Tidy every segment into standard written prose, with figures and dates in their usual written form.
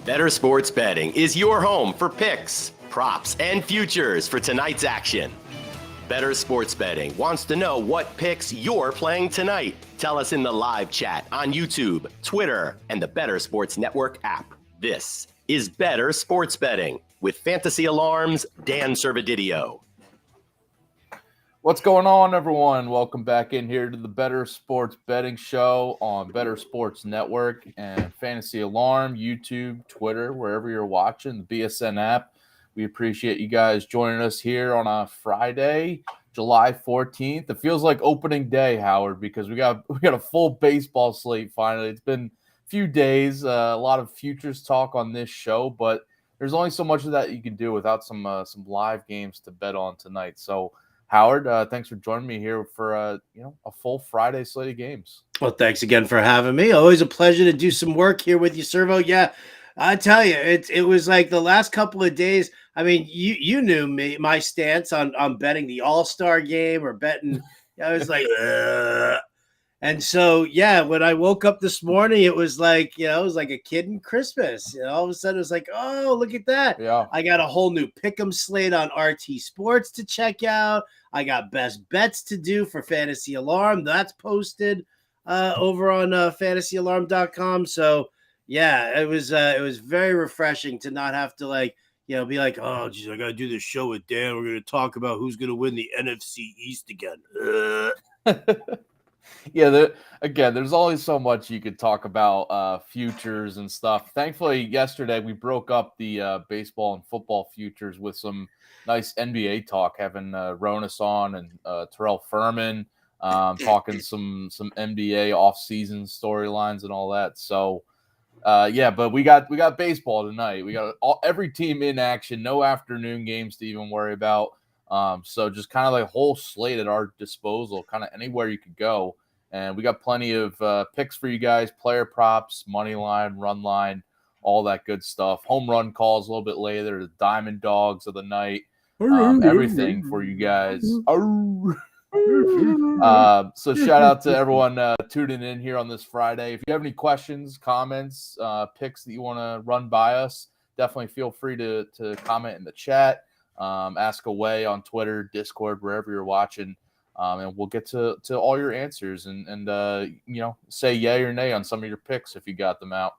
Bettor Sports Betting is your home for picks, props, and futures for tonight's action. Bettor Sports Betting wants to know what picks you're playing tonight. Tell us in the live chat on YouTube, Twitter, and the Bettor Sports Network app. This is Bettor Sports Betting with Fantasy Alarm's Dan Servodidio. What's going on, everyone? Welcome back in here to the Bettor Sports Betting Show on Bettor Sports Network and Fantasy Alarm, YouTube, Twitter, wherever you're watching, the BSN app. We appreciate you guys joining us here on a Friday, July 14th. It feels like opening day, Howard, because we got a full baseball slate finally. It's been a few days, a lot of futures talk on this show, but there's only so much of that you can do without some live games to bet on tonight. So, Howard, thanks for joining me here for a full Friday slate of games. Well, thanks again for having me. Always a pleasure to do some work here with you, Servo. Yeah, I tell you, it was like the last couple of days. I mean, you knew my stance on betting the All-Star game or betting. I was like, ugh. And so, yeah, when I woke up this morning, it was like, it was like a kid in Christmas. All of a sudden, it was like, oh, look at that. Yeah. I got a whole new pick'em slate on RT Sports to check out. I got best bets to do for Fantasy Alarm. That's posted over on fantasyalarm.com. So, yeah, it was very refreshing to not have to be like, oh, geez, I got to do this show with Dan. We're going to talk about who's going to win the NFC East again. Yeah, there's always so much you could talk about futures and stuff. Thankfully, yesterday we broke up the baseball and football futures with some nice NBA talk, having Ronas on and Terrell Furman talking some NBA offseason storylines and all that. So, but we got baseball tonight. We got every team in action, no afternoon games to even worry about. So just kind of like a whole slate at our disposal, kind of anywhere you could go. And we got plenty of picks for you guys, player props, money line, run line, all that good stuff. Home run calls a little bit later, the Diamond Dogs of the night, everything for you guys. So shout out to everyone tuning in here on this Friday. If you have any questions, comments, picks that you want to run by us, definitely feel free to comment in the chat. Ask away on Twitter, Discord, wherever you're watching, and we'll get to all your answers and say yay or nay on some of your picks if you got them out.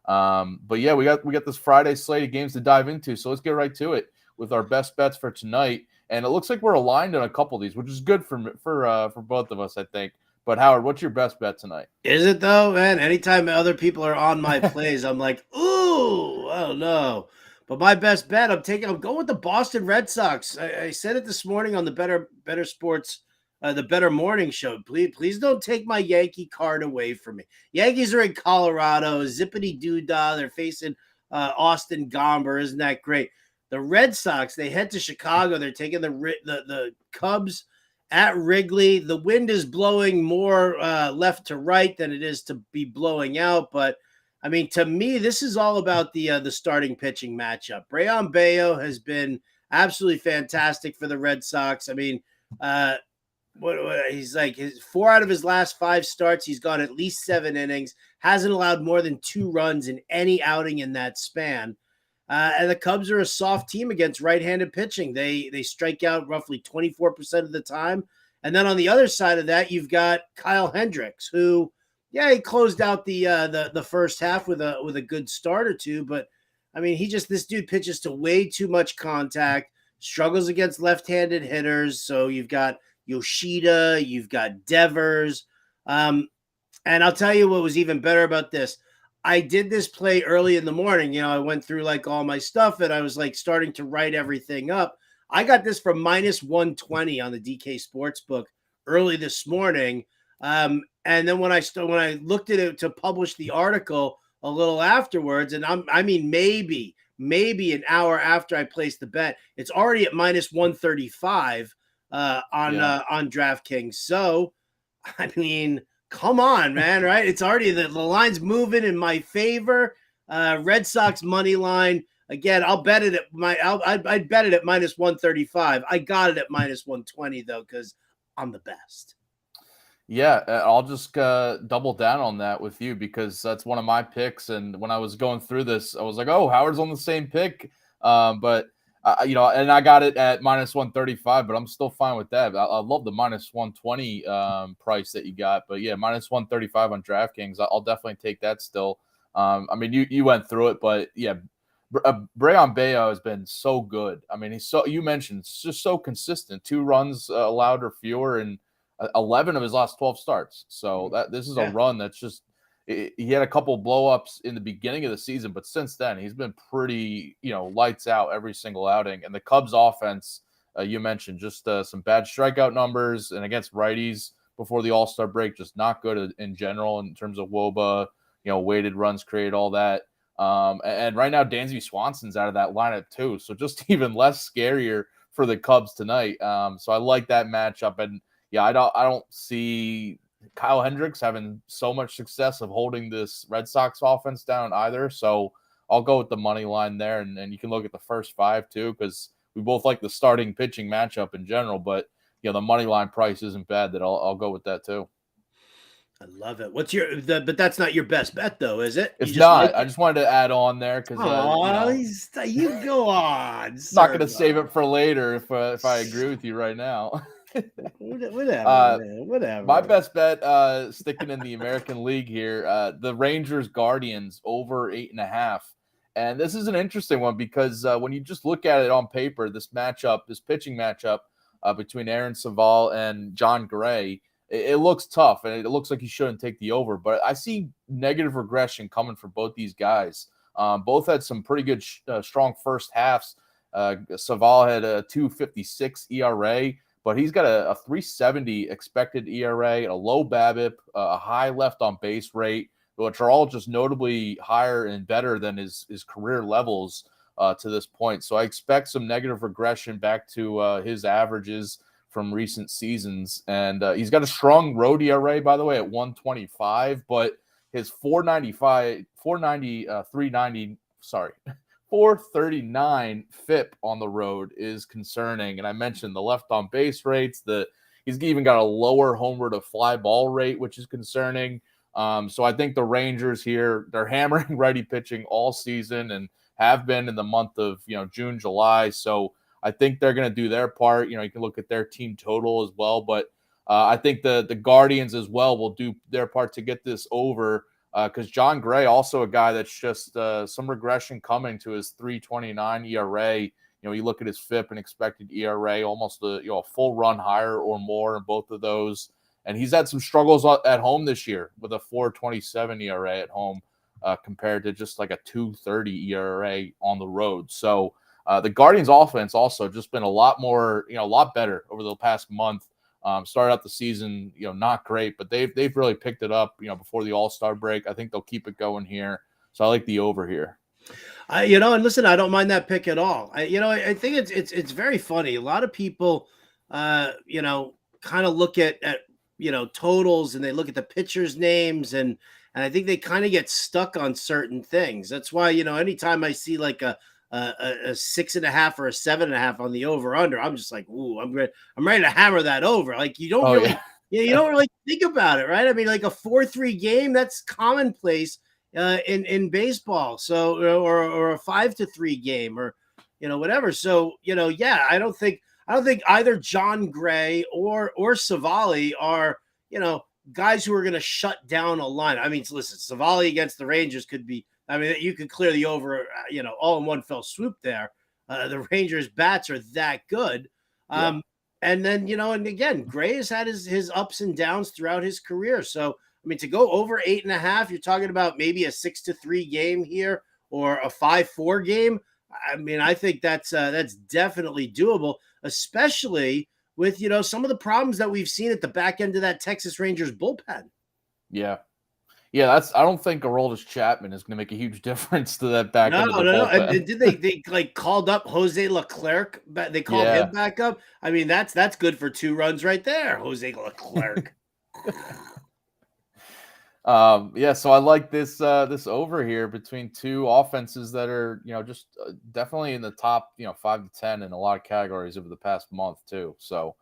But yeah, we got this Friday slate of games to dive into, so let's get right to it with our best bets for tonight. And it looks like we're aligned on a couple of these, which is good for both of us, I think. But Howard, what's your best bet tonight? Is it though, man? Anytime other people are on my plays, I'm like, ooh, I don't know. But my best bet, I'm going with the Boston Red Sox. I said it this morning on the Bettor Sports, the Bettor Morning Show. Please don't take my Yankee card away from me. Yankees are in Colorado, zippity doo dah. They're facing Austin Gomber. Isn't that great? The Red Sox, they head to Chicago. They're taking the Cubs at Wrigley. The wind is blowing more left to right than it is to be blowing out, but I mean, to me, this is all about the starting pitching matchup. Brayan Bello has been absolutely fantastic for the Red Sox. I mean, he's like 4 out of his last 5 starts, he's gone at least 7 innings, hasn't allowed more than 2 runs in any outing in that span. And the Cubs are a soft team against right-handed pitching. They strike out roughly 24% of the time. And then on the other side of that, you've got Kyle Hendricks, who he closed out the first half with a good start or two, but I mean, this dude pitches to way too much contact, struggles against left-handed hitters. So you've got Yoshida, you've got Devers, and I'll tell you what was even better about this. I did this play early in the morning. I went through like all my stuff and I was like starting to write everything up. I got this for minus 120 on the DK Sportsbook early this morning. And then when I looked at it to publish the article a little afterwards, and maybe an hour after I placed the bet, it's already at minus 135 on DraftKings. So, I mean, come on, man, right? It's already the line's moving in my favor. Red Sox money line. Again, I'll bet it at I'd bet it at minus 135. I got it at minus 120 though, because I'm the best. Yeah, I'll just double down on that with you because that's one of my picks. And when I was going through this, I was like, "Oh, Howard's on the same pick," but and I got it at -135, but I'm still fine with that. I love the -120 price that you got, but yeah, -135 on DraftKings, I'll definitely take that still. I mean, you went through it, but yeah, Brayan Bello has been so good. I mean, you mentioned it's just so consistent. 2 runs allowed or fewer, and 11 of his last 12 starts. So this is a run that's just he had a couple blow-ups in the beginning of the season, but since then he's been pretty, lights out every single outing. And the Cubs offense, you mentioned just some bad strikeout numbers and against righties before the All-Star break, just not good in general in terms of WOBA, weighted runs created, all that. And right now Dansby Swanson's out of that lineup too. So just even less scarier for the Cubs tonight. So I like that matchup. And yeah, I don't see Kyle Hendricks having so much success of holding this Red Sox offense down either. So I'll go with the money line there. And you can look at the first 5 too, because we both like the starting pitching matchup in general. But the money line price isn't bad. That I'll go with that too. I love it. But that's not your best bet though, is it? It's not. I just wanted to add on there because you go on. Not going to save it for later if I agree with you right now. Whatever. My best bet, sticking in the American League here, the Rangers Guardians over 8.5. And this is an interesting one because when you just look at it on paper, this pitching matchup between Aaron Savall and John Gray, it looks tough and it looks like you shouldn't take the over. But I see negative regression coming for both these guys. Both had some pretty good, strong first halves. Savall had a 2.56 ERA. But he's got a 3.70 expected ERA, a low BABIP, a high left on base rate, which are all just notably higher and better than his career levels to this point. So I expect some negative regression back to his averages from recent seasons. And he's got a strong road ERA, by the way, at 1.25, but his 439 FIP on the road is concerning. And I mentioned the left on base rates, he's even got a lower homer to fly ball rate, which is concerning. So I think the Rangers here, they're hammering righty pitching all season and have been in the month of, June, July. So I think they're going to do their part. You can look at their team total as well, but I think the Guardians as well will do their part to get this over. Because John Gray, also a guy that's just some regression coming to his 3.29 ERA. You look at his FIP and expected ERA, almost a full run higher or more in both of those. And he's had some struggles at home this year with a 4.27 ERA at home compared to just like a 2.30 ERA on the road. So the Guardians offense also just been a lot better over the past month. Started out the season, not great, but they've really picked it up, before the All-Star break. I think they'll keep it going here. So I like the over here. And listen, I don't mind that pick at all. I think it's very funny. A lot of people, kind of look at totals and they look at the pitchers' names and I think they kind of get stuck on certain things. That's why, anytime I see like a 6.5 or a 7.5 on the over under, I'm just like, ooh, I'm ready to hammer that over. Like you don't you don't really think about it, right? I mean, like a 4-3 game, that's commonplace in baseball. So or a 5-3 game or whatever. So I don't think either John Gray or Savali are guys who are going to shut down a line. I mean, listen, Savali against the Rangers could be. I mean, you could clear the over, all in one fell swoop there. The Rangers' bats are that good. And then, and again, Gray has had his ups and downs throughout his career. So, I mean, to go over 8.5, you're talking about maybe a 6-3 game here or a 5-4 game. I mean, I think that's definitely doable, especially with, some of the problems that we've seen at the back end of that Texas Rangers bullpen. Yeah. Yeah, I don't think Aroldis Chapman is going to make a huge difference to that back end of the bullpen. And did they like called up Jose Leclerc? They called him back up. I mean, that's good for 2 runs right there, Jose Leclerc. So I like this over here between 2 offenses that are just definitely in the top 5 to 10 in a lot of categories over the past month too. So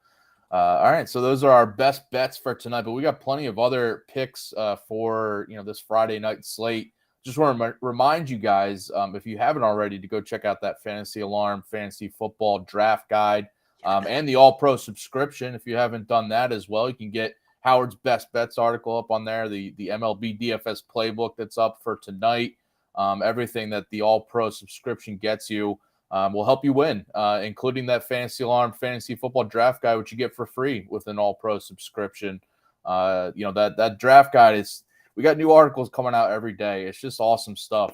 All right, so those are our best bets for tonight, but we got plenty of other picks for this Friday night slate. Just want to remind you guys, if you haven't already, to go check out that Fantasy Alarm Fantasy Football Draft Guide and the All Pro subscription. If you haven't done that as well, you can get Howard's Best Bets article up on there, the MLB DFS playbook that's up for tonight. Everything that the All Pro subscription gets you will help you win, including that Fantasy Alarm Fantasy Football Draft Guide, which you get for free with an All Pro subscription. That draft guide is. We got new articles coming out every day. It's just awesome stuff.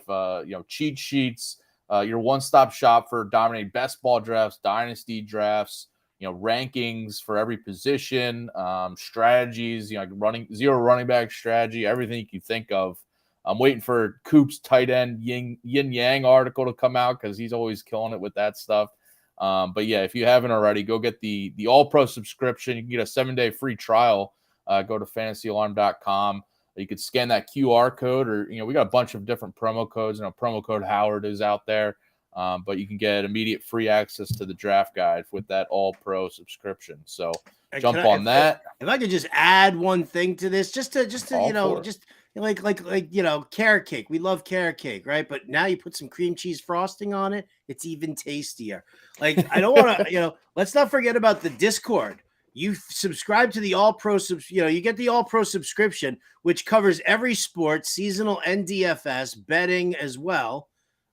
Cheat sheets, your one-stop shop for dominating best ball drafts, dynasty drafts, rankings for every position, strategies, running back strategy, everything you can think of. I'm waiting for Coop's tight end Yin Yang article to come out because he's always killing it with that stuff. But yeah, if you haven't already, go get the All Pro subscription. You can get a 7-day free trial. Go to fantasyalarm.com. You could scan that QR code, or we got a bunch of different promo codes. Promo code Howard is out there, but you can get immediate free access to the draft guide with that All Pro subscription. So jump on that. If I could just add one thing to this, just to carrot cake. We love carrot cake, right? But now you put some cream cheese frosting on it, it's even tastier. Like, I don't want to, let's not forget about the Discord. You subscribe to the All Pro, you get the All Pro subscription, which covers every sport, seasonal and DFS, betting as well.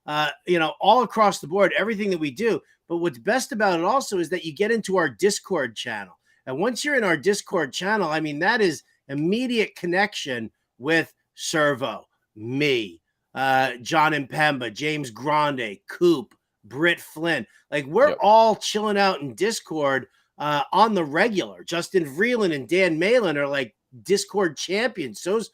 All across the board, everything that we do. But what's best about it also is that you get into our Discord channel. And once you're in our Discord channel, I mean, that is immediate connection with Servo, me, John Impemba, James Grande, Coop, Britt Flynn. Like, we're all chilling out in Discord on the regular. Justin Vreeland and Dan Malin are like Discord champions. So's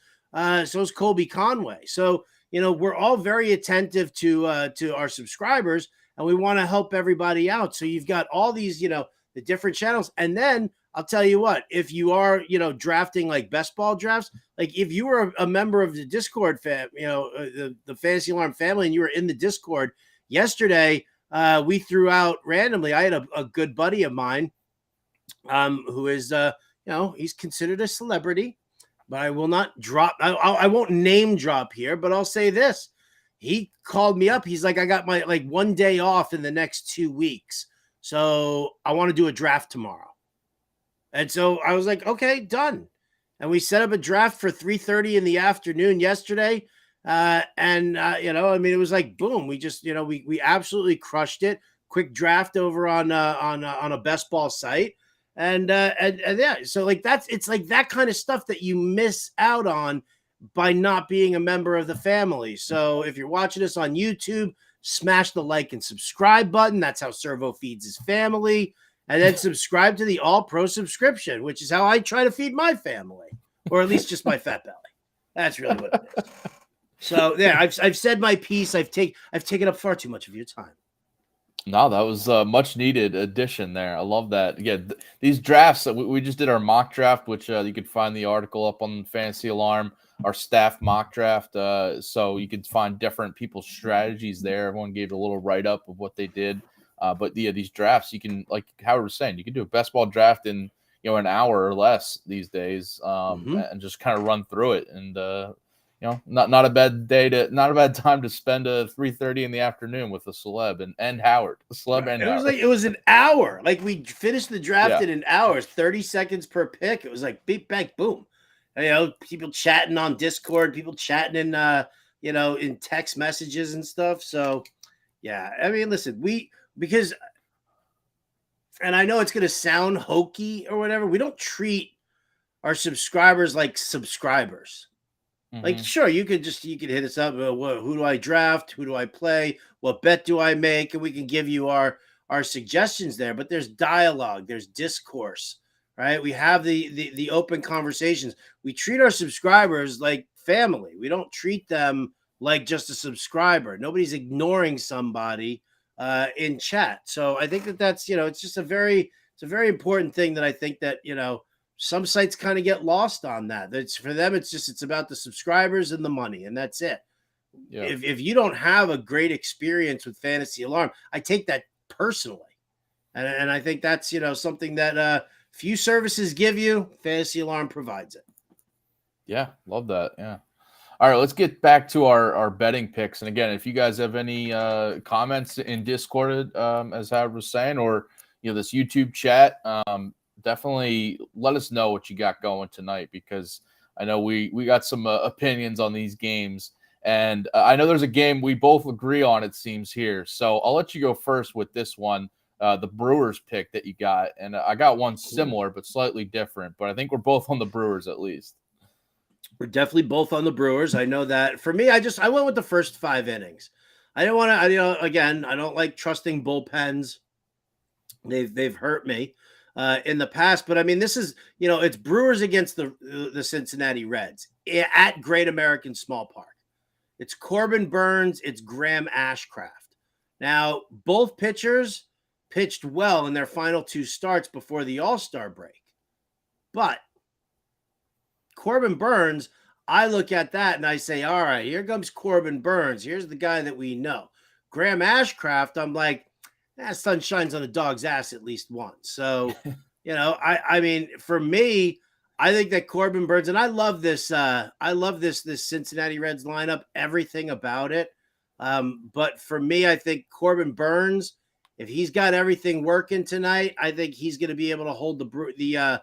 Colby Conway. So, we're all very attentive to our subscribers, and we want to help everybody out. So you've got all these, the different channels. And then I'll tell you what, if you are, drafting like best ball drafts, like if you were a member of the Discord the Fantasy Alarm family, and you were in the Discord yesterday, we threw out randomly. I had a good buddy of mine, who is, he's considered a celebrity, but I will not drop. I won't name drop here, but I'll say this. He called me up. He's like, I got my one day off in the next 2 weeks. So I want to do a draft tomorrow. And so I was like, okay, done. And we set up a draft for 3:30 in the afternoon yesterday. It was like, boom, we just, we absolutely crushed it. Quick draft over on a best ball site. And yeah, so it's like that kind of stuff that you miss out on by not being a member of the family. So if you're watching us on YouTube, smash the like and subscribe button. That's how Servo feeds his family. And then subscribe to the All Pro subscription, which is how I try to feed my family, or at least just my fat belly. That's really what it is. So yeah, I've said my piece. I've taken up far too much of your time. No, that was a much needed addition there. I love that. Yeah, these drafts, we just did our mock draft, which you could find the article up on Fantasy Alarm, our staff mock draft. So you could find different people's strategies there. Everyone gave a little write-up of what they did. But yeah, these drafts, you can, like Howard was saying, you can do a best ball draft in an hour or less these days, and just kind of run through it. And not a bad time to spend a 3:30 in the afternoon with a celeb and Howard, a celeb and Howard. It was an hour. Like, we finished the draft in an hour, 30 seconds per pick. It was like beep, bang, boom. People chatting on Discord, people chatting in in text messages and stuff. So yeah, I mean, listen, because I know it's going to sound hokey or whatever, we don't treat our subscribers like subscribers. Like, sure, you could hit us up. Who do I draft? Who do I play? What bet do I make? And we can give you our suggestions there. But there's dialogue. There's discourse, right? We have the open conversations. We treat our subscribers like family. We don't treat them like just a subscriber. Nobody's ignoring somebody in chat. So I think that's it's just a very important thing that I think that some sites kind of get lost on that. That's for them. It's about the subscribers and the money, and that's it. Yeah. If you don't have a great experience with Fantasy Alarm, I take that personally, and I think that's something that few services give you, Fantasy Alarm provides it. Yeah, love that. Yeah. All right, let's get back to our betting picks. And again, if you guys have any comments in Discord, as Howard was saying, or this YouTube chat, definitely let us know what you got going tonight, because I know we got some opinions on these games, and I know there's a game we both agree on, it seems, here. So I'll let you go first with this one, the Brewers pick that you got, and I got one similar but slightly different, but I think we're both on the Brewers at least. We're definitely both on the Brewers. I know that. For me, I went with the first 5 innings. I don't want to. Again, I don't like trusting bullpens. They've hurt me in the past, but I mean, this is it's Brewers against the Cincinnati Reds at Great American Small Park. It's Corbin Burnes. It's Graham Ashcraft. Now, both pitchers pitched well in their final 2 starts before the All-Star break, but Corbin Burnes, I look at that and I say, all right, here comes Corbin Burnes. Here's the guy that we know. Graham Ashcraft, I'm like, sun shines on a dog's ass at least once. So, I mean, for me, I think that Corbin Burnes, and I love this Cincinnati Reds lineup, everything about it. But for me, I think Corbin Burnes, if he's got everything working tonight, I think he's going to be able to hold the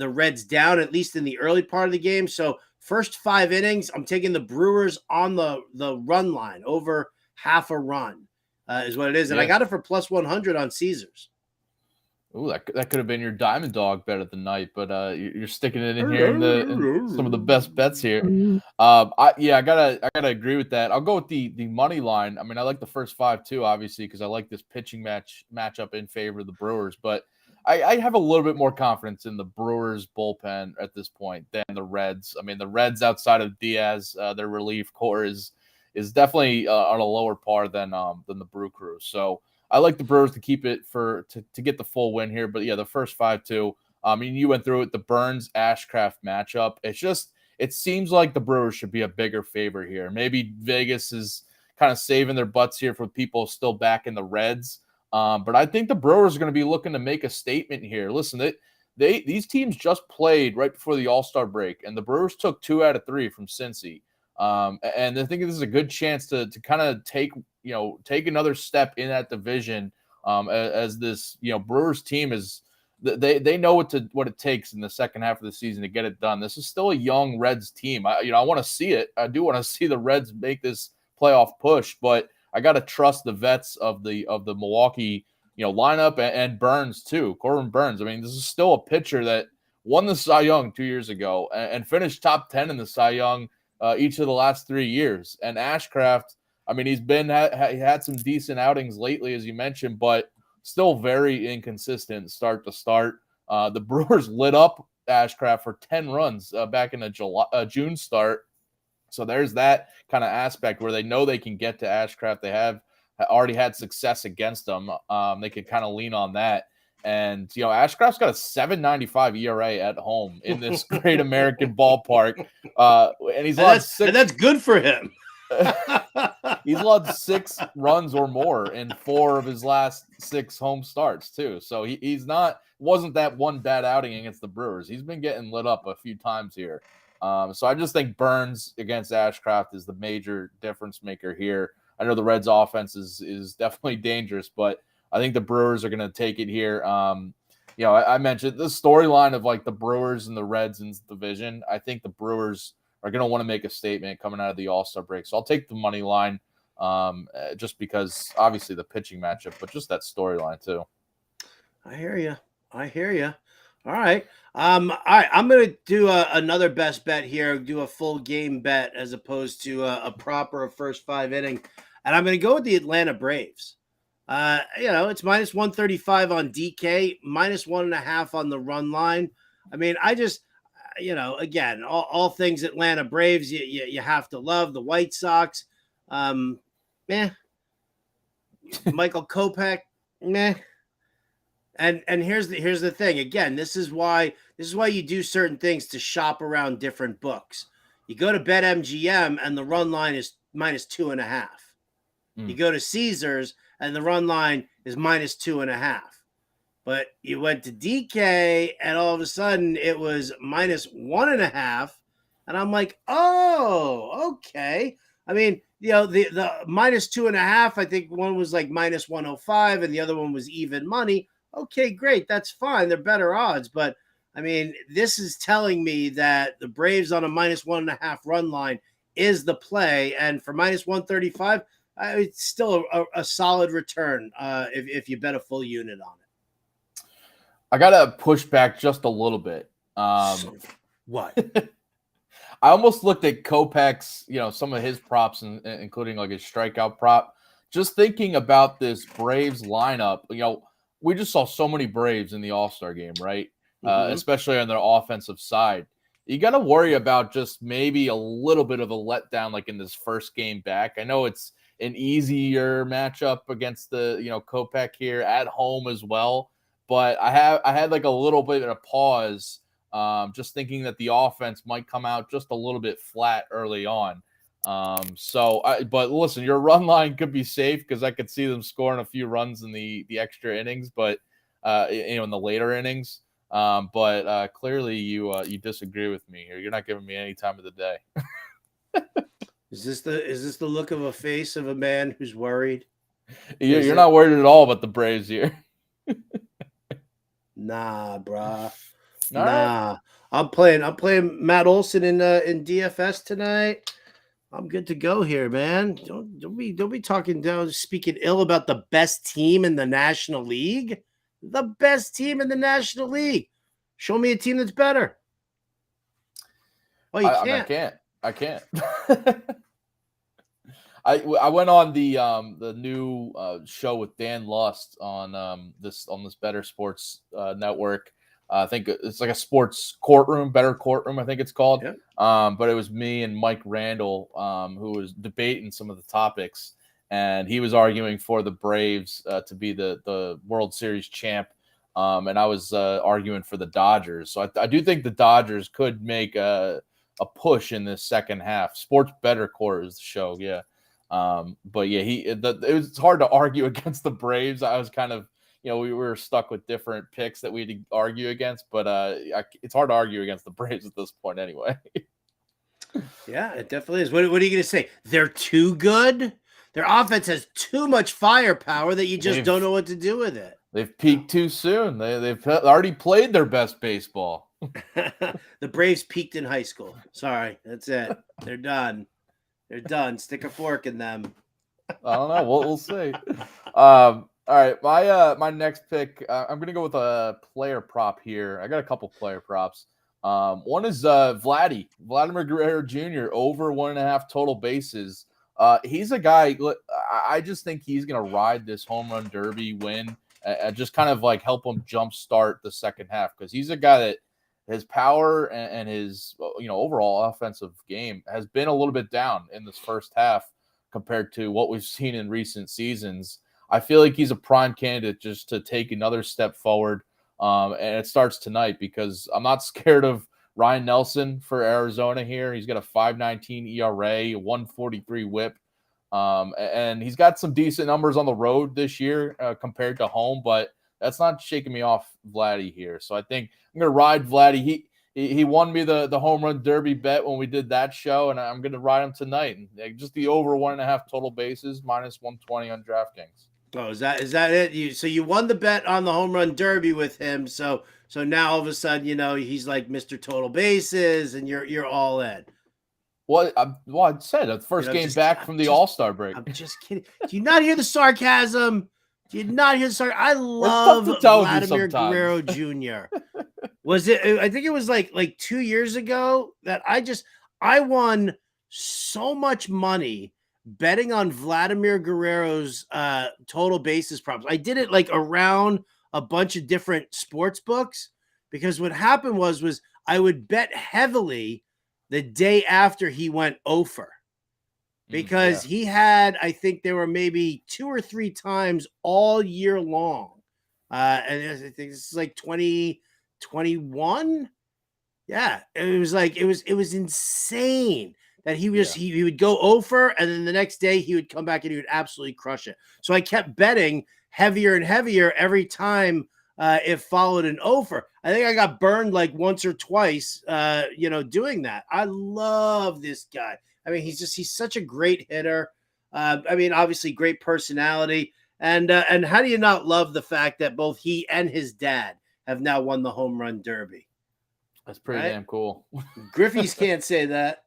Reds down, at least in the early part of the game. So first 5 innings, I'm taking the Brewers on the run line, over half a run is what it is. And I got it for plus 100 on Caesars. Ooh, that could have been your diamond dog bet of the night, but you're sticking it in here in some of the best bets here. I gotta agree with that. I'll go with the money line. I mean, I like the first 5 too, obviously, because I like this pitching matchup in favor of the Brewers, but I have a little bit more confidence in the Brewers bullpen at this point than the Reds. I mean, the Reds outside of Diaz, their relief core is definitely on a lower par than the Brew Crew. So I like the Brewers to keep it to get the full win here. But yeah, the first 5 too. I mean, you went through it. The Burnes Ashcraft matchup. It seems like the Brewers should be a bigger favorite here. Maybe Vegas is kind of saving their butts here for people still back in the Reds. But I think the Brewers are going to be looking to make a statement here. Listen, these teams just played right before the All-Star break, and the Brewers took 2 out of 3 from Cincy. And I think this is a good chance to kind of take another step in that division. As this Brewers team is, they know what it takes in the second half of the season to get it done. This is still a young Reds team. I want to see it. I do want to see the Reds make this playoff push, but I got to trust the vets of the Milwaukee lineup and Burnes too. Corbin Burnes. I mean, this is still a pitcher that won the Cy Young 2 years ago and finished top 10 in the Cy Young each of the last 3 years. And Ashcraft, I mean, he had some decent outings lately, as you mentioned, but still very inconsistent start to start. The Brewers lit up Ashcraft for 10 runs back in a June start. So there's that kind of aspect where they know they can get to Ashcraft. They have already had success against them. They could kind of lean on that. And, Ashcraft's got a 7.95 ERA at home in this Great American ballpark. And that's good for him. He's allowed 6 runs or more in 4 of his last 6 home starts too. So wasn't that one bad outing against the Brewers. He's been getting lit up a few times here. So I just think Burnes against Ashcraft is the major difference maker here. I know the Reds offense is definitely dangerous, but I think the Brewers are going to take it here. I mentioned the storyline of like the Brewers and the Reds in the division. I think the Brewers are going to want to make a statement coming out of the All-Star break. So I'll take the money line just because obviously the pitching matchup, but just that storyline too. I hear you. All right. I'm going to do another best bet here, do a full game bet as opposed to a proper first 5 inning. And I'm going to go with the Atlanta Braves. It's minus 135 on DK, minus 1.5 on the run line. I mean, I just, again, all things Atlanta Braves, you have to love the White Sox. Michael Kopech, meh. And here's the thing. Again, this is why you do certain things to shop around different books. You go to BetMGM and the run line is minus 2.5. You go to Caesars and the run line is minus 2.5. But you went to DK, and all of a sudden it was -1.5. And I'm like, oh, okay. I mean, the -2.5, I think one was like -105 and the other one was even money. Okay, great. That's fine. They're better odds. But I mean, this is telling me that the Braves on a -1.5 run line is the play. And for -135, it's still a solid return if you bet a full unit on it. I got to push back just a little bit. What? I almost looked at Kopech's, some of his props, including like his strikeout prop. Just thinking about this Braves lineup, we just saw so many Braves in the All-Star game, right? Especially on their offensive side. You got to worry about just maybe a little bit of a letdown, like in this first game back. I know it's an easier matchup against the, Kopech here at home as well. But I had like a little bit of a pause, just thinking that the offense might come out just a little bit flat early on. But listen, your run line could be safe because I could see them scoring a few runs in the extra innings, but in the later innings. But clearly you disagree with me here. You're not giving me any time of the day. Is this the look of a face of a man who's worried? You're not worried at all about the Braves here. Nah, bruh. All nah. Right. I'm playing Matt Olson in DFS tonight. I'm good to go here, man. Don't be talking down, speaking ill about the best team in the National League. The best team in the National League. Show me a team that's better. Oh, you can't. I can't. I went on the new show with Dan Lust on this Bettor Sports network. I think it's like a sports courtroom, Bettor Courtroom, I think it's called. Yeah. But it was me and Mike Randall who was debating some of the topics, and he was arguing for the Braves to be the World Series champ, and I was arguing for the Dodgers. So I do think the Dodgers could make a push in this second half. Sports Bettor Court is the show, yeah. But yeah, it was hard to argue against the Braves. I was kind of, we were stuck with different picks that we had to argue against, but it's hard to argue against the Braves at this point anyway. Yeah, it definitely is. What are you going to say? They're too good? Their offense has too much firepower that you just don't know what to do with it. They've peaked too soon. They've already played their best baseball. The Braves peaked in high school. Sorry, that's it. They're done. They're done. Stick a fork in them. I don't know. We'll see. All right, my next pick. I'm gonna go with a player prop here. I got a couple player props. One is Vladimir Guerrero Jr. over 1.5 total bases. He's a guy. I just think he's gonna ride this home run derby win. Just kind of like help him jumpstart the second half because he's a guy that his power and his overall offensive game has been a little bit down in this first half compared to what we've seen in recent seasons. I feel like he's a prime candidate just to take another step forward, and it starts tonight because I'm not scared of Ryan Nelson for Arizona here. He's got a 5.19 ERA, 143 WHIP. And he's got some decent numbers on the road this year compared to home, but that's not shaking me off Vladdy here. So I think I'm going to ride Vladdy. He won me the home run derby bet when we did that show, and I'm going to ride him tonight. And just the over 1.5 total bases, -120 on DraftKings. Oh, is that it? So you won the bet on the home run derby with him. So now all of a sudden, he's like Mr. Total Bases, and you're all in. Well, I said the first game back from the All-Star break. I'm just kidding. Do you not hear the sarcasm? Do you not hear the sarcasm? I love Vladimir Guerrero Jr. Was it? I think it was like 2 years ago that I won so much money betting on Vladimir Guerrero's total bases props. I did it like around a bunch of different sports books because what happened was I would bet heavily the day after he went over because he had, I think there were maybe 2 or 3 times all year long. And I think this is like 2021. Yeah. It was insane that he would go over and then the next day he would come back and he would absolutely crush it. So I kept betting heavier and heavier every time it followed an over. I think I got burned like once or twice, doing that. I love this guy. I mean, he's such a great hitter. Obviously great personality. And how do you not love the fact that both he and his dad have now won the home run derby? That's pretty damn cool. Griffey's can't say that.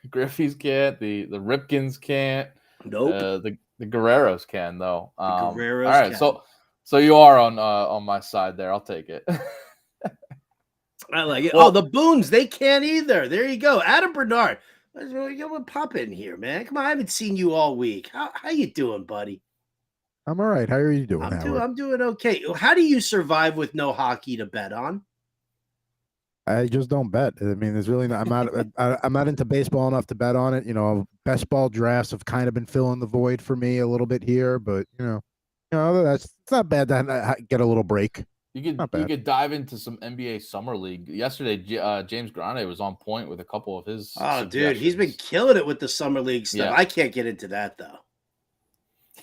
Griffey's can't. The Ripkins can't. Nope. The Guerreros can though. Guerreros all right, can. so you are on my side there. I'll take it. I like it. Well, the Boones, they can't either. There you go. Adam Bernard. Pop in here, man. Come on, I haven't seen you all week. How you doing, buddy? I'm all right. How are you doing, Howard? I'm doing okay. How do you survive with no hockey to bet on? I just don't bet. I mean, there's really not. I'm not into baseball enough to bet on it. Best ball drafts have kind of been filling the void for me a little bit here, but it's not bad to get a little break. You could dive into some NBA Summer League. Yesterday, James Grande was on point with a couple of his. Oh, dude, he's been killing it with the Summer League stuff. Yeah. I can't get into that though.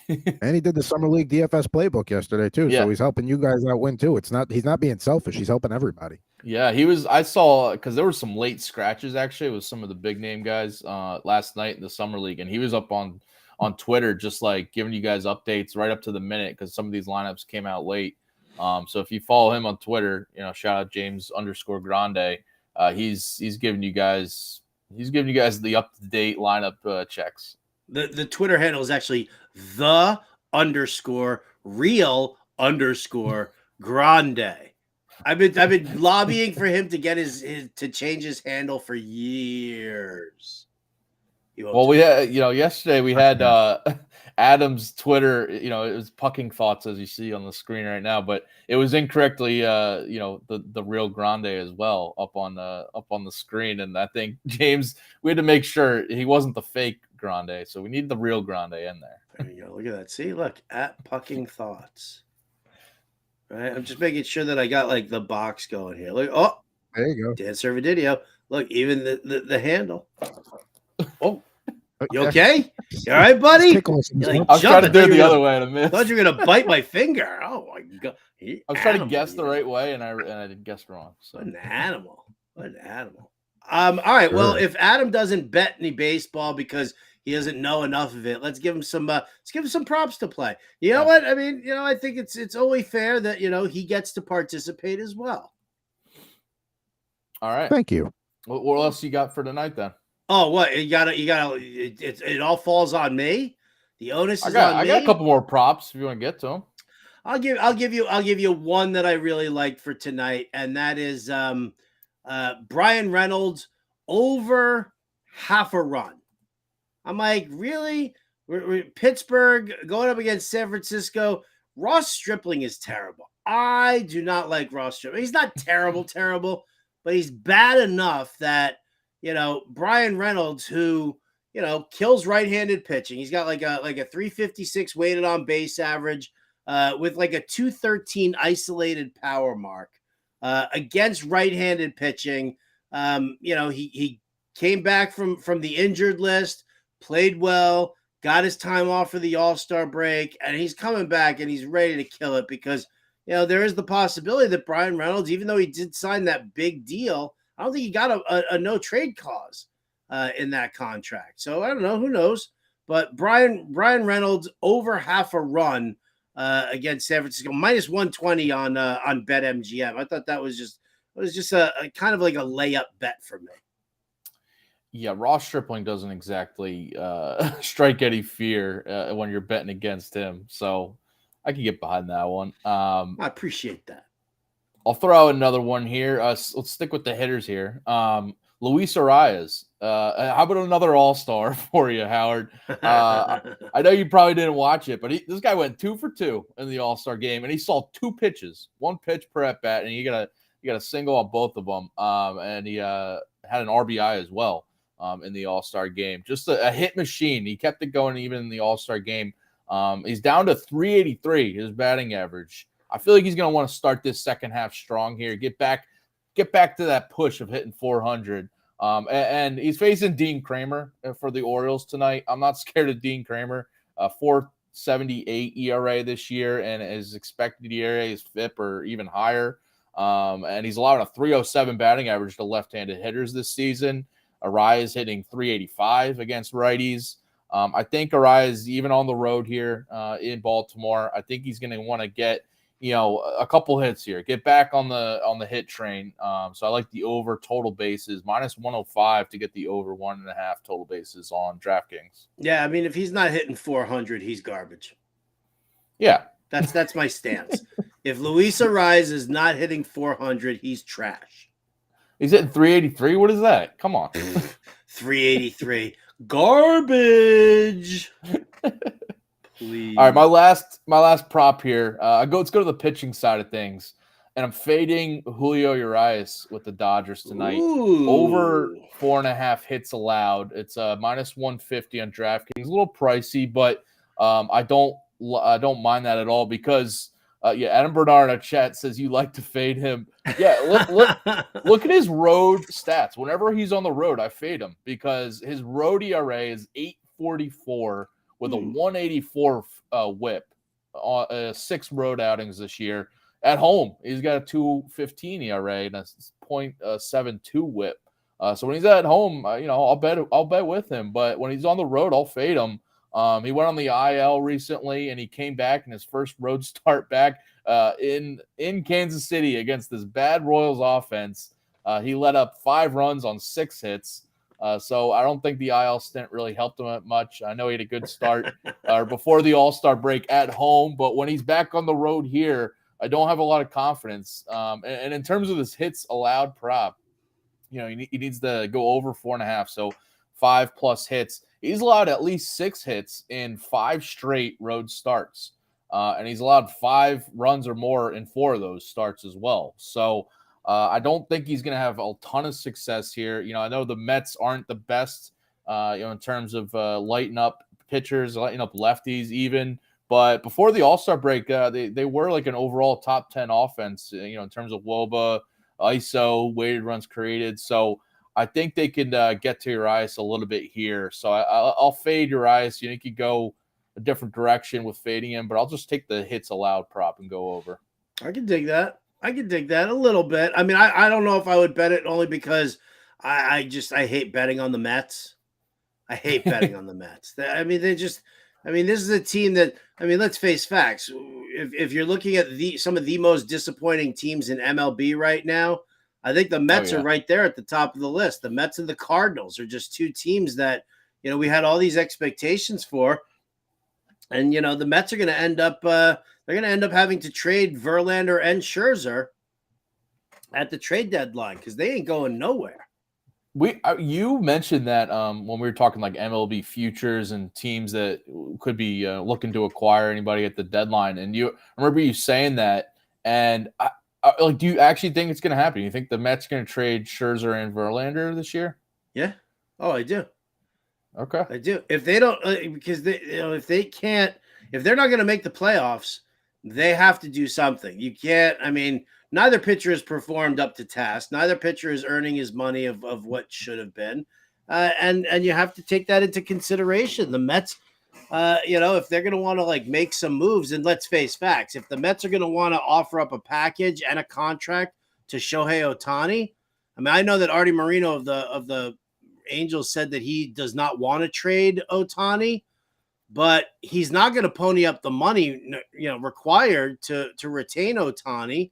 And he did the Summer League DFS playbook yesterday too, so he's helping you guys out win too. He's not being selfish. He's helping everybody. Yeah, he was. I saw because there were some late scratches actually with some of the big name guys last night in the Summer League, and he was up on Twitter just like giving you guys updates right up to the minute because some of these lineups came out late. So if you follow him on Twitter, shout out James_Grande. He's giving you guys the up to date lineup checks. The Twitter handle is actually _real_grande. I've been lobbying for him to get his to change his handle for years. Well, we had, yesterday we had Adam's Twitter, it was Pucking Thoughts as you see on the screen right now, but it was incorrectly, the real Grande as well up on the screen. And I think James, we had to make sure he wasn't the fake Grande. So we need the real Grande in there. There you go. Look at that. See, look at Pucking Thoughts. Right. I'm just making sure that I got like the box going here. Look, there you go. Dan Servodidio. Look, even the handle. Oh. You okay? You all right, buddy? I was trying to do it the other way in a minute. I thought you were gonna bite my finger. Oh my god! I was trying to guess the right way, and I guessed wrong. So. What an animal! What an animal! All right. Sure. Well, if Adam doesn't bet any baseball because he doesn't know enough of it, let's give him some props to play. You know what? I mean, I think it's only fair that he gets to participate as well. All right. Thank you. What else you got for tonight then? Oh, what you gotta it all falls on me. The onus is on me. I got a couple more props if you want to get to them. I'll give you one that I really liked for tonight, and that is Brian Reynolds over half a run. I'm like, really? We're Pittsburgh going up against San Francisco. Ross Stripling is terrible. I do not like Ross Stripling. He's not terrible, but he's bad enough that Brian Reynolds, who, kills right-handed pitching. He's got like a 356 weighted on base average with like a 213 isolated power mark against right-handed pitching. He came back from the injured list, played well, got his time off for the All-Star break, and he's coming back and he's ready to kill it because, there is the possibility that Brian Reynolds, even though he did sign that big deal, I don't think he got a no trade clause in that contract. So I don't know. Who knows? But Brian Reynolds over half a run against San Francisco, -120 on BetMGM. I thought that was just a kind of like a layup bet for me. Yeah, Ross Stripling doesn't exactly strike any fear when you're betting against him. So I can get behind that one. I appreciate that. I'll throw out another one here. Let's stick with the hitters here. Luis Arias. How about another all-star for you, Howard? I know you probably didn't watch it, but this guy went 2 for 2 in the all-star game, and he saw 2 pitches, 1 pitch per at-bat, and he got a single on both of them, and he had an RBI as well in the all-star game. Just a hit machine. He kept it going even in the all-star game. He's down to 383, his batting average. I feel like he's going to want to start this second half strong here. Get back to that push of hitting 400. And he's facing Dean Kramer for the Orioles tonight. I'm not scared of Dean Kramer. 4 .78 ERA this year, and his expected ERA is FIP or even higher. And he's allowing a .307 batting average to left-handed hitters this season. Arraez is hitting .385 against righties. I think Arraez is even on the road here in Baltimore. I think he's going to want to get, a couple hits here, get back on the hit train. So I like the over total bases -105 to get the over 1.5 total bases on DraftKings. Yeah, I mean, if he's not hitting 400, he's garbage. Yeah, that's my stance. If Luis Arraez is not hitting 400, he's trash. He's hitting .383. What is that? Come on. 383. Garbage. Please. All right, my last prop here. Let's go to the pitching side of things, and I'm fading Julio Urias with the Dodgers tonight. Ooh. Over 4.5 hits allowed. It's -150 on DraftKings. A little pricey, but I don't mind that at all because Adam Bernard in our chat says you like to fade him. Yeah, look at his road stats. Whenever he's on the road, I fade him because his road ERA is 8.44 with a 184 whip on 6 road outings this year. At home, he's got a 2.15 ERA and a .72 whip. So when he's at home, I'll bet with him. But when he's on the road, I'll fade him. He went on the IL recently, and he came back in his first road start back in Kansas City against this bad Royals offense. He let up 5 runs on 6 hits. So I don't think the IL stint really helped him much. I know he had a good start before the All-Star break at home, but when he's back on the road here, I don't have a lot of confidence. And in terms of this hits allowed prop, he needs to go over 4.5, so 5+ hits. He's allowed at least 6 hits in 5 straight road starts, and he's allowed 5 runs or more in 4 of those starts as well. So I don't think he's going to have a ton of success here. I know the Mets aren't the best, in terms of lighting up pitchers, lighting up lefties even. But before the All-Star break, they were like an overall top 10 offense, in terms of WOBA, ISO, weighted runs created. So I think they can get to Urias a little bit here. So I'll fade Urias. You could go a different direction with fading him, but I'll just take the hits allowed prop and go over. I can dig that. A little bit. I mean, I don't know if I would bet it only because I hate betting on the Mets. I hate betting on the Mets. This is a team that, let's face facts. If you're looking at some of the most disappointing teams in MLB right now, I think the Mets are right there at the top of the list. The Mets and the Cardinals are just 2 teams that, we had all these expectations for. And, the Mets are going to end up having to trade Verlander and Scherzer at the trade deadline because they ain't going nowhere. You mentioned that when we were talking like MLB futures and teams that could be looking to acquire anybody at the deadline. And I remember you saying that. And do you actually think it's going to happen? You think the Mets are going to trade Scherzer and Verlander this year? Yeah. Oh, I do. Okay. I do. If they don't, because if they're not going to make the playoffs, they have to do something. You can't. Neither pitcher has performed up to task. Neither pitcher is earning his money of what should have been, and you have to take that into consideration. The Mets, if they're going to want to make some moves, and let's face facts, if the Mets are going to want to offer up a package and a contract to Shohei Ohtan, I know that Artie Moreno of the Angels said that he does not want to trade Ohtan, but he's not going to pony up the money required to retain Ohtan.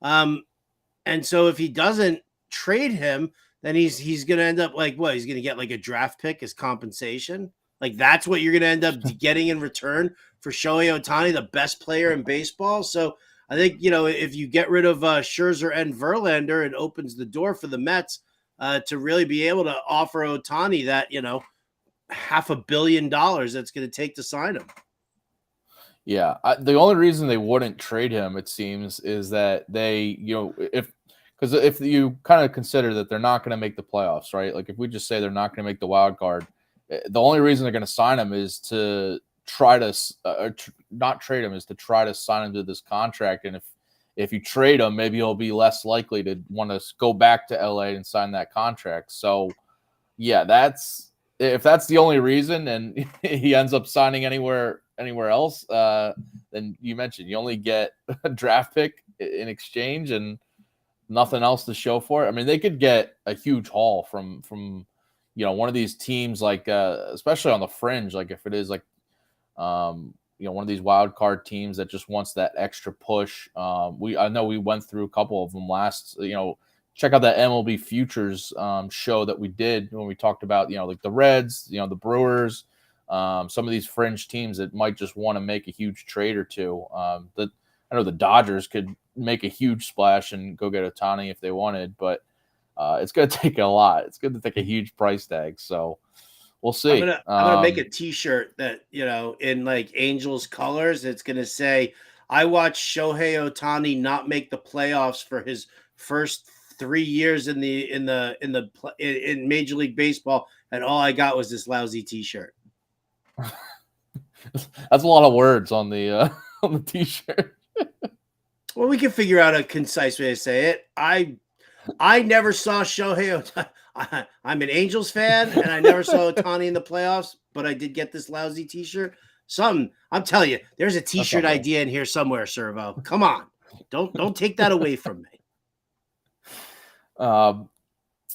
And so if he doesn't trade him, then he's going to end up he's going to get a draft pick as compensation. That's what you're going to end up getting in return for Shohei Ohtan, the best player in baseball. So I think, if you get rid of Scherzer and Verlander, it opens the door for the Mets to really be able to offer Ohtan that, $500 million that's going to take to sign him. Yeah, the only reason they wouldn't trade him, it seems, is that they, if you kind of consider that they're not going to make the playoffs, right? If we just say they're not going to make the wild card, the only reason they're going to sign him is to try to not trade him, is to try to sign him to this contract. And if you trade him, maybe he'll be less likely to want to go back to LA and sign that contract. So, yeah, if that's the only reason, and he ends up signing anywhere anywhere else, then you mentioned you only get a draft pick in exchange and nothing else to show for it. I mean, they could get a huge haul from one of these teams, like especially on the fringe, like if it is like one of these wild card teams that just wants that extra push. I know we went through a couple of them last. Check out that MLB Futures show that we did when we talked about like the Reds, the Brewers, some of these fringe teams that might just want to make a huge trade or two. That I know the Dodgers could make a huge splash and go get Ohtani if they wanted, but it's going to take a lot. It's going to take a huge price tag. So we'll see. I'm gonna make a T-shirt that in like Angels colors. It's gonna say, "I watched Shohei Ohtan not make the playoffs for his first 3 years in Major League Baseball, and all I got was this lousy T-shirt." That's a lot of words on the T-shirt. Well, we can figure out a concise way to say it. I never saw Shohei Ohtan. I'm an Angels fan, and I never saw Ohtani in the playoffs, but I did get this lousy T-shirt. I'm telling you, there's a T-shirt idea in here somewhere, Servo. Come on, don't take that away from me.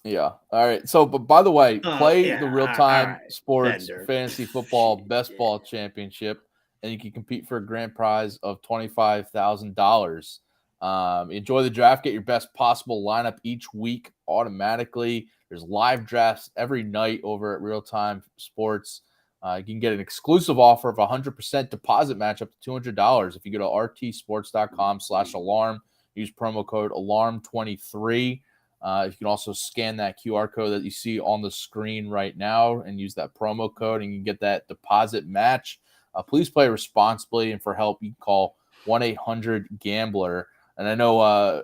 Yeah. All right. So, but by the way, play the real-time sports Bender. fantasy football best ball championship, and you can compete for a grand prize of $25,000. Enjoy the draft. Get your best possible lineup each week automatically. There's live drafts every night over at Real Time Sports. You can get an exclusive offer of 100% deposit match up to $200 if you go to rtsports.com/alarm. Use promo code alarm23. You can also scan that QR code that you see on the screen right now and use that promo code, and you can get that deposit match. Please play responsibly, and for help, you can call 1-800-GAMBLER. And I know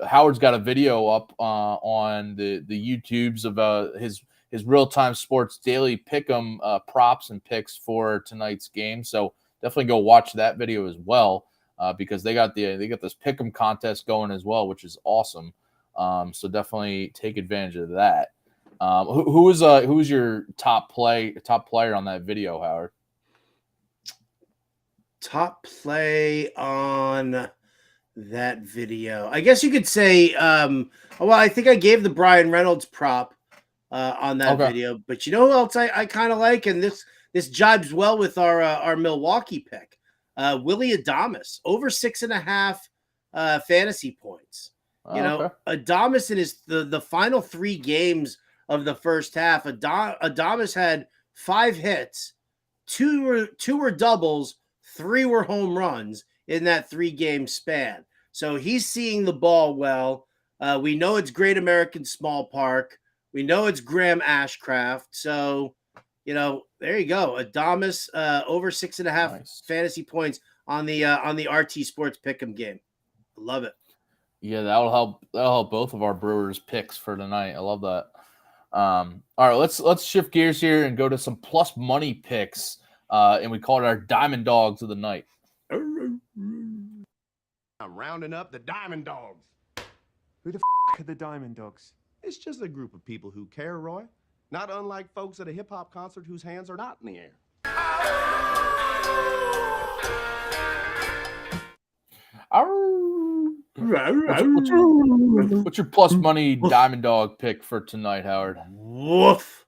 Howard's got a video up on the YouTubes of his real-time sports daily pick'em props and picks for tonight's game. So definitely go watch that video as well because they got this pick'em contest going as well, which is awesome. So definitely take advantage of that. Who was your top player on that video, Howard? Top play on that video, I guess you could say. Well, I think I gave the Brian Reynolds prop on that video, but you know who else I kind of like, and this jibes well with our Milwaukee pick, Willy Adames, over 6.5 fantasy points. Adames in the final 3 games of the first half, Adames had 5 hits, two were doubles, 3 were home runs in that 3-game span. So he's seeing the ball well. We know it's Great American Small Park. We know it's Graham Ashcraft. So, there you go. Adames over 6.5 fantasy points on the RT Sports Pick'em game. I love it. Yeah, that'll help both of our Brewers picks for tonight. I love that. All right, let's shift gears here and go to some plus money picks. And we call it our Diamond Dogs of the night. I'm rounding up the Diamond Dogs. Who the are the Diamond Dogs? It's just a group of people who care, Roy. Not unlike folks at a hip-hop concert whose hands are not in the air. What's your plus money Diamond Dog pick for tonight, Howard? Woof.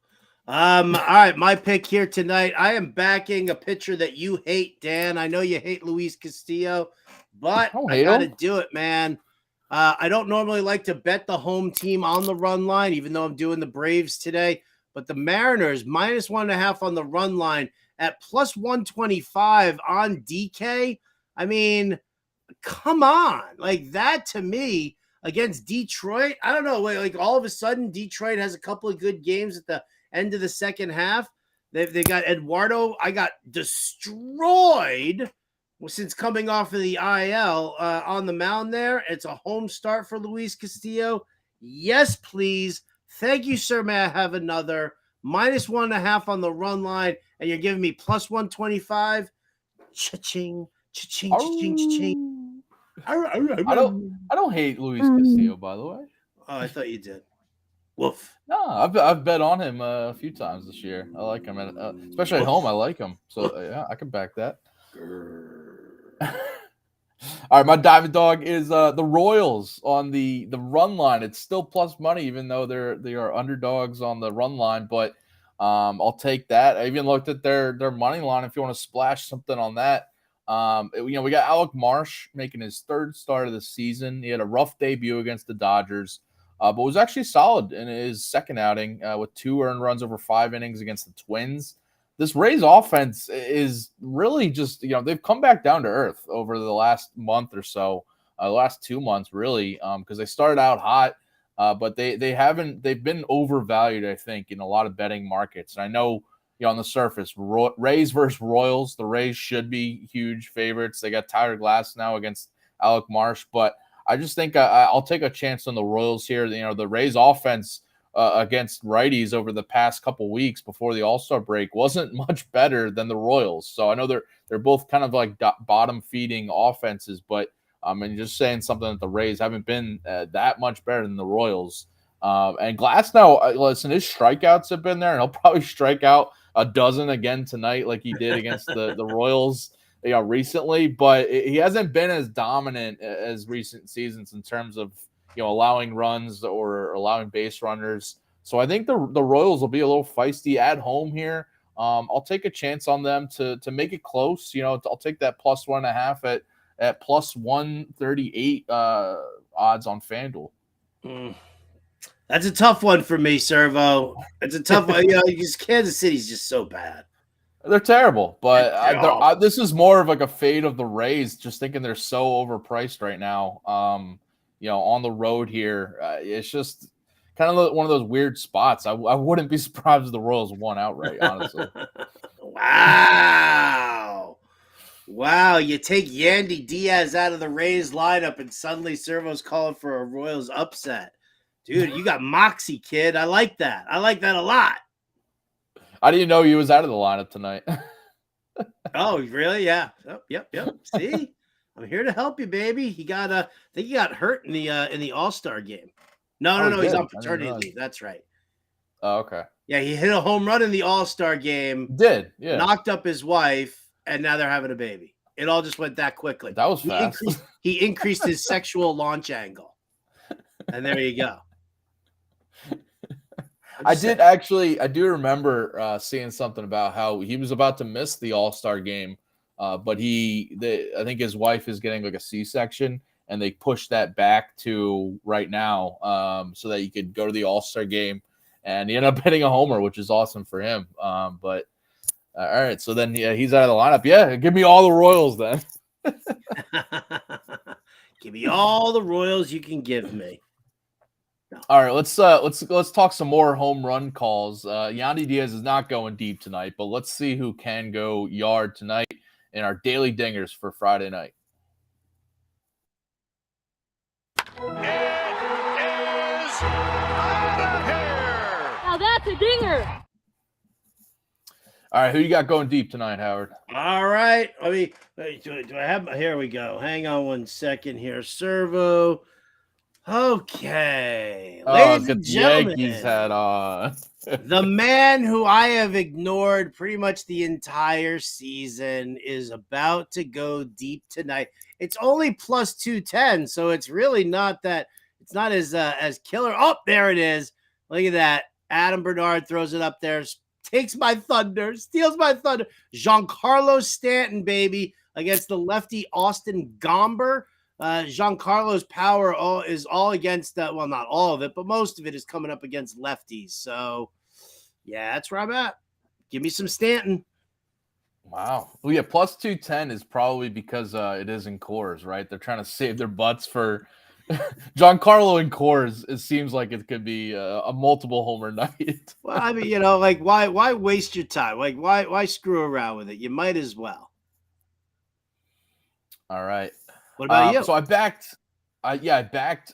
All right, my pick here tonight. I am backing a pitcher that you hate, Dan. I know you hate Luis Castillo, but I got to do it, man. I don't normally like to bet the home team on the run line, even though I'm doing the Braves today. But the Mariners, -1.5 on the run line at plus 125 on DK. I mean, come on. Like that to me against Detroit. I don't know. Like all of a sudden, Detroit has a couple of good games at the end of the second half. They got Eduardo. I got destroyed since coming off of the IL on the mound there. It's a home start for Luis Castillo. Yes, please. Thank you, sir. May I have another? -1.5 on the run line, and you're giving me plus 125. Cha-ching, cha-ching, cha-ching, cha-ching. I don't hate Luis Castillo, by the way. Oh, I thought you did. Woof. No, I've bet on him a few times this year. I like him, especially at home. I like him, so yeah, I can back that. All right, my diamond dog is the Royals on the run line. It's still plus money, even though they are underdogs on the run line. But I'll take that. I even looked at their money line. If you want to splash something on that, we got Alec Marsh making his third start of the season. He had a rough debut against the Dodgers, but was actually solid in his second outing with 2 earned runs over 5 innings against the Twins. This Rays offense is really just, they've come back down to earth over the last month or so, the last 2 months, really, because they started out hot, but they've been overvalued, I think, in a lot of betting markets. And I know, on the surface, Rays versus Royals, the Rays should be huge favorites. They got Tyler Glass now against Alec Marsh, but I just think I'll take a chance on the Royals here. The Rays offense against righties over the past couple weeks before the All-Star break wasn't much better than the Royals. So I know they're both kind of like bottom feeding offenses, but and just saying something that the Rays haven't been that much better than the Royals. And Glass now, listen, his strikeouts have been there, and he'll probably strike out a dozen again tonight like he did against the Royals recently, but he hasn't been as dominant as recent seasons in terms of allowing runs or allowing base runners. So I think the Royals will be a little feisty at home here. I'll take a chance on them to make it close. I'll take that plus 1.5 at plus 138 odds on FanDuel. That's a tough one for me, Servo. It's a tough one. Kansas City's just so bad. They're terrible, but this is more of like a fade of the Rays, just thinking they're so overpriced right now. On the road here, it's just kind of one of those weird spots. I wouldn't be surprised if the Royals won outright, honestly. Wow, you take Yandy Diaz out of the Rays lineup and suddenly Servo's calling for a Royals upset. Dude, you got moxie, kid. I like that. I like that a lot. I didn't know he was out of the lineup tonight. Oh, really? Yeah. Yep. See? I'm here to help you, baby. I think he got hurt in the All-Star game. No. He's on paternity leave. That's right. Oh, okay. Yeah, he hit a home run in the All-Star game. Did, yeah. Knocked up his wife, and now they're having a baby. It all just went that quickly. That was fast. He increased his sexual launch angle. And there you go. I do remember seeing something about how he was about to miss the All-Star game, but I think his wife is getting like a C-section, and they pushed that back to right now so that he could go to the All-Star game, and he ended up hitting a homer, which is awesome for him. But all right, so then he's out of the lineup. Yeah, give me all the Royals then. Give me all the Royals you can give me. No. All right, let's talk some more home run calls. Yandy Diaz is not going deep tonight, but let's see who can go yard tonight in our daily dingers for Friday night. It is out of here. Now that's a dinger. All right, who you got going deep tonight, Howard? All right, do I have? Here we go. Hang on one second here, Servo. Okay, ladies and gentlemen, Yankees hat on. The man who I have ignored pretty much the entire season is about to go deep tonight. It's only plus 210, so it's really not that. It's not as killer. Oh, there it is. Look at that. Adam Bernard throws it up there, takes my thunder, steals my thunder. Giancarlo Stanton, baby, against the lefty Austin Gomber. Giancarlo's power is all against well, not all of it, but most of it is coming up against lefties. So, yeah, that's where I'm at. Give me some Stanton. Wow. Well, yeah, plus 210 is probably because it is in Coors, right? They're trying to save their butts for Giancarlo in Coors. It seems like it could be a multiple homer night. Well, I mean, why waste your time? Like, why screw around with it? You might as well. All right. What about you? So I backed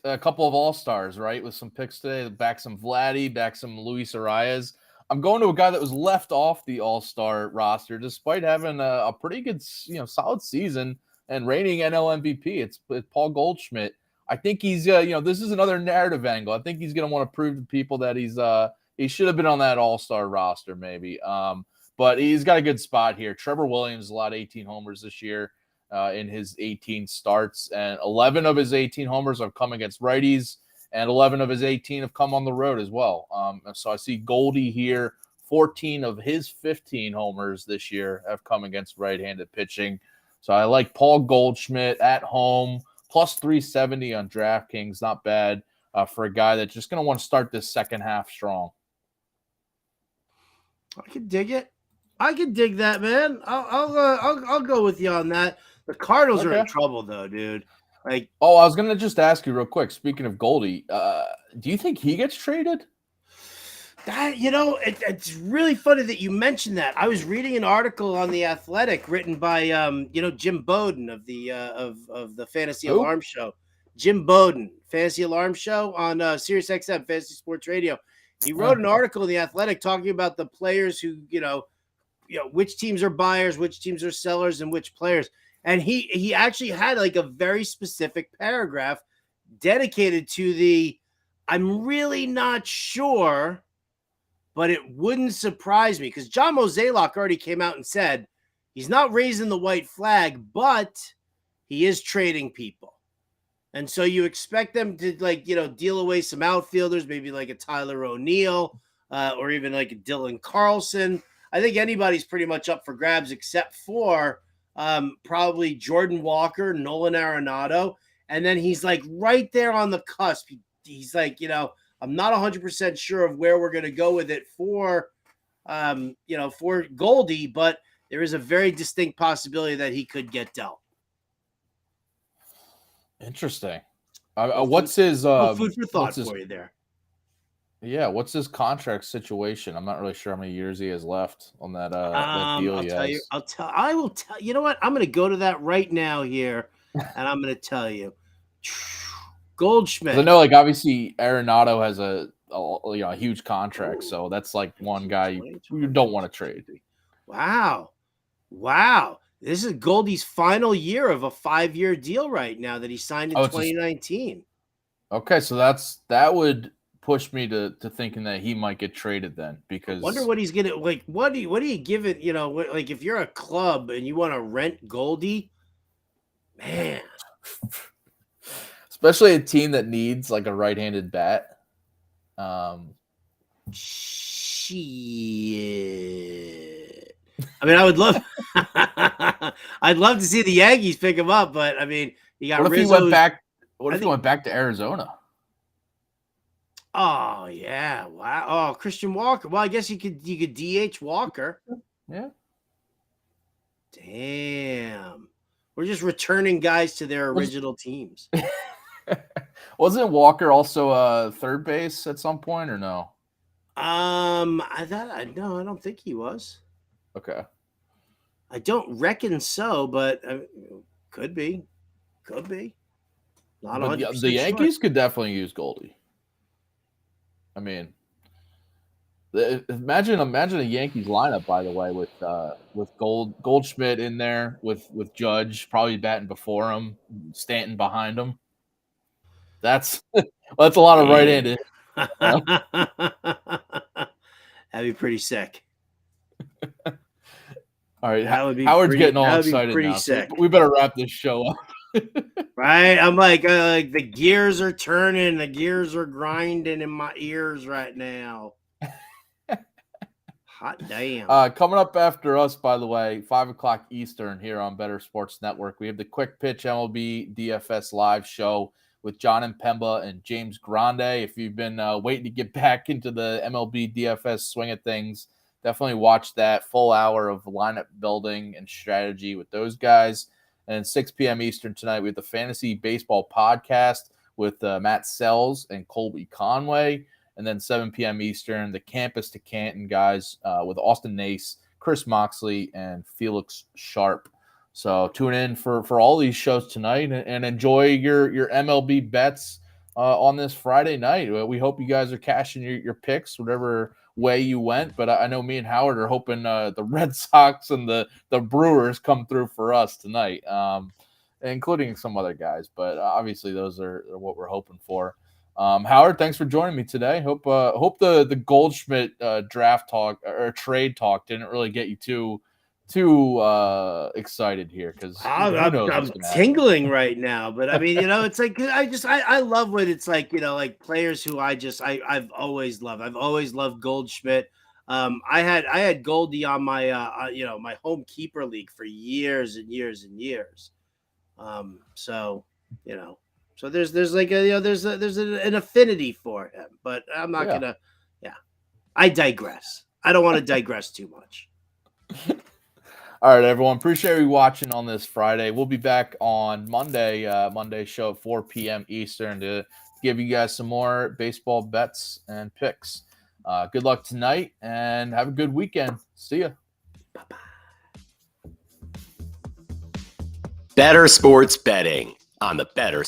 a couple of all-stars, right, with some picks today. Backed some Vladdy, backed some Luis Arias. I'm going to a guy that was left off the all-star roster despite having a pretty good, solid season and reigning NL MVP. It's Paul Goldschmidt. I think he's, this is another narrative angle. I think he's going to want to prove to people that he should have been on that all-star roster maybe. but he's got a good spot here. Trevor Williams allowed 18 homers this year in his 18 starts, and 11 of his 18 homers have come against righties, and 11 of his 18 have come on the road as well. So I see Goldie here. 14 of his 15 homers this year have come against right-handed pitching. So I like Paul Goldschmidt at home, plus 370 on DraftKings. Not bad for a guy that's just going to want to start this second half strong. I can dig it. I can dig that, man. I'll go with you on that. The Cardinals are in trouble, though, dude. Like, I was going to just ask you real quick. Speaking of Goldie, do you think he gets traded? That, it's really funny that you mentioned that. I was reading an article on The Athletic written by Jim Bowden of the Fantasy Alarm Show. Jim Bowden, Fantasy Alarm Show on SiriusXM Fantasy Sports Radio. He wrote an article in The Athletic talking about the players who, which teams are buyers, which teams are sellers, and which players. And he actually had like a very specific paragraph dedicated to I'm really not sure, but it wouldn't surprise me, because John Mozeliak already came out and said he's not raising the white flag, but he is trading people. And so you expect them to deal away some outfielders, maybe like a Tyler O'Neill or even like a Dylan Carlson. I think anybody's pretty much up for grabs except for probably Jordan Walker, Nolan Arenado. And then he's like right there on the cusp. He's like, I'm not 100% sure of where we're going to go with it for Goldie, but there is a very distinct possibility that he could get dealt. Interesting. What's his food for thought for you there? Yeah, what's his contract situation? I'm not really sure how many years he has left on that deal. I will tell you know what? I'm going to go to that right now here, and I'm going to tell you. Goldschmidt. I know, obviously Arenado has a huge contract, so that's like one guy you don't want to trade. Wow. This is Goldie's final year of a 5-year deal right now that he signed in 2019. Okay, so that would push me to thinking that he might get traded then, because I wonder what he's gonna like. What do you give it? Like if you're a club and you want to rent Goldie, man. Especially a team that needs like a right-handed bat. Shit. I mean, I would love I'd love to see the Yankees pick him up, but I mean, you got What if he went back? What if he went back to Arizona? Oh yeah. Wow. Oh, Christian Walker. Well, I guess you could DH Walker. Yeah. Damn. We're just returning guys to their original teams. Wasn't Walker also third base at some point, or no? I don't think he was. Okay. I don't reckon so, but could be. Not 100% the Yankees could definitely use Goldie. I mean, imagine a Yankees lineup, by the way, with Goldschmidt in there, with Judge probably batting before him, Stanton behind him. That's a lot of right-handed. That'd be pretty sick. All right, Howard's getting all excited now. Sick. So we better wrap this show up. Right? I'm like the gears are turning, the gears are grinding in my ears right now. Hot damn. Coming up after us, by the way, 5:00 Eastern here on Bettor Sports Network, we have the Quick Pitch MLB DFS live show with John Impemba and James Grande. If you've been waiting to get back into the MLB DFS swing of things, definitely watch that full hour of lineup building and strategy with those guys. And 6 p.m. Eastern tonight, we have the Fantasy Baseball Podcast with Matt Sells and Colby Conway. And then 7 p.m. Eastern, the Campus to Canton guys with Austin Nace, Chris Moxley, and Felix Sharp. So tune in for all these shows tonight and enjoy your MLB bets on this Friday night. We hope you guys are cashing your picks, whatever way you went. But I know me and Howard are hoping the Red Sox and the Brewers come through for us tonight, including some other guys. But obviously those are what we're hoping for. Howard, thanks for joining me today. Hope the Goldschmidt draft talk or trade talk didn't really get you too excited here, because I'm tingling right now. But I mean, it's like I love when it's like, like players who I've always loved. I've always loved Goldschmidt. I had Goldie on my my home keeper league for years and years and years. So there's like there's an affinity for him, but I'm not gonna. Yeah, I digress. I don't want to digress too much. All right, everyone. Appreciate you watching on this Friday. We'll be back on Monday. Monday show at 4 p.m. Eastern to give you guys some more baseball bets and picks. Good luck tonight and have a good weekend. See ya. Bettor Sports Betting on the Bettor